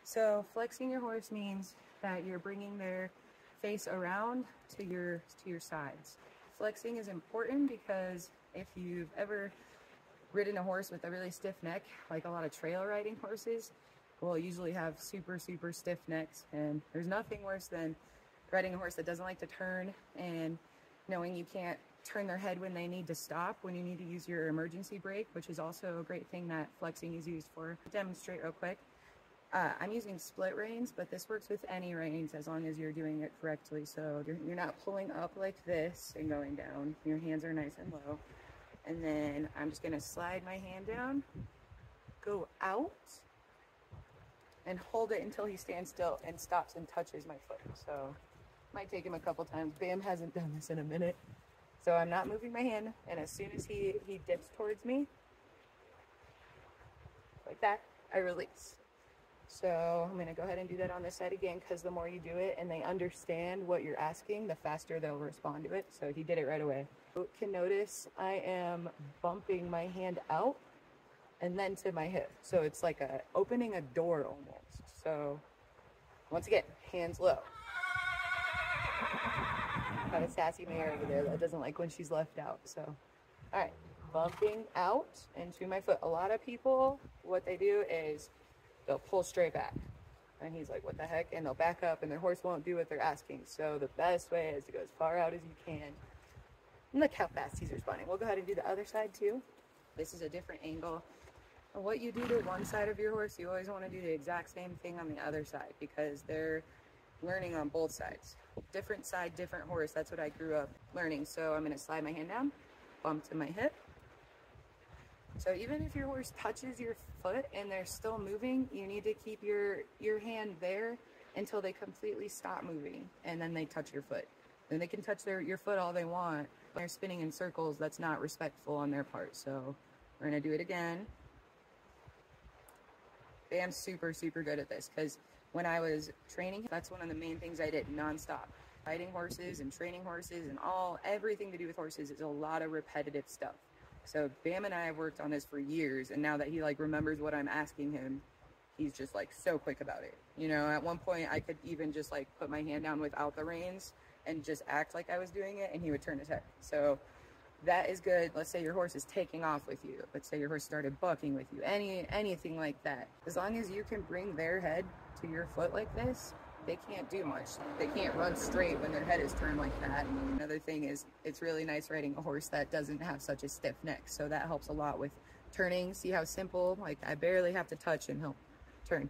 So flexing your horse means that you're bringing their face around to your sides. Flexing is important because if you've ever ridden a horse with a really stiff neck, like a lot of trail riding horses will usually have super stiff necks, and there's nothing worse than riding a horse that doesn't like to turn and knowing you can't turn their head when they need to stop, when you need to use your emergency brake, which is also a great thing that flexing is used for. Demonstrate real quick. I'm using split reins, but this works with any reins as long as you're doing it correctly. So you're not pulling up like this and going down. Your hands are nice and low. And then I'm just gonna slide my hand down, go out, and hold it until he stands still and stops and touches my foot. So might take him a couple times. Bam hasn't done this in a minute. So I'm not moving my hand, and as soon as he dips towards me, like that, I release. So I'm gonna go ahead and do that on this side again, because the more you do it and they understand what you're asking, the faster they'll respond to it. So he did it right away. You can notice I am bumping my hand out and then to my hip. So it's like opening a door almost. So once again, hands low. Got a sassy mare over there that doesn't like when she's left out. So, all right, bumping out into my foot. A lot of people, what they do is they'll pull straight back. And he's like, what the heck? And they'll back up and their horse won't do what they're asking. So the best way is to go as far out as you can. And look how fast he's responding. We'll go ahead and do the other side too. This is a different angle. And what you do to one side of your horse, you always want to do the exact same thing on the other side, because they're learning on both sides. Different side, different horse. That's what I grew up learning. So I'm going to slide my hand down, bump to my hip. So even if your horse touches your foot and they're still moving, you need to keep your hand there until they completely stop moving, and then they touch your foot. And they can touch your foot all they want, but they're spinning in circles. That's not respectful on their part. So we're going to do it again. I'm super good at this, because when I was training, that's one of the main things I did nonstop. Riding horses and training horses and everything to do with horses is a lot of repetitive stuff. So Bam and I have worked on this for years, and now that he like remembers what I'm asking him, he's just like so quick about it. You know, at one point I could even just like put my hand down without the reins and just act like I was doing it, and he would turn his head. So that is good. Let's say your horse is taking off with you. Let's say your horse started bucking with you. Anything like that. As long as you can bring their head to your foot like this, they can't do much. They can't run straight when their head is turned like that. Another thing is, it's really nice riding a horse that doesn't have such a stiff neck. So that helps a lot with turning. See how simple, like I barely have to touch and he'll turn.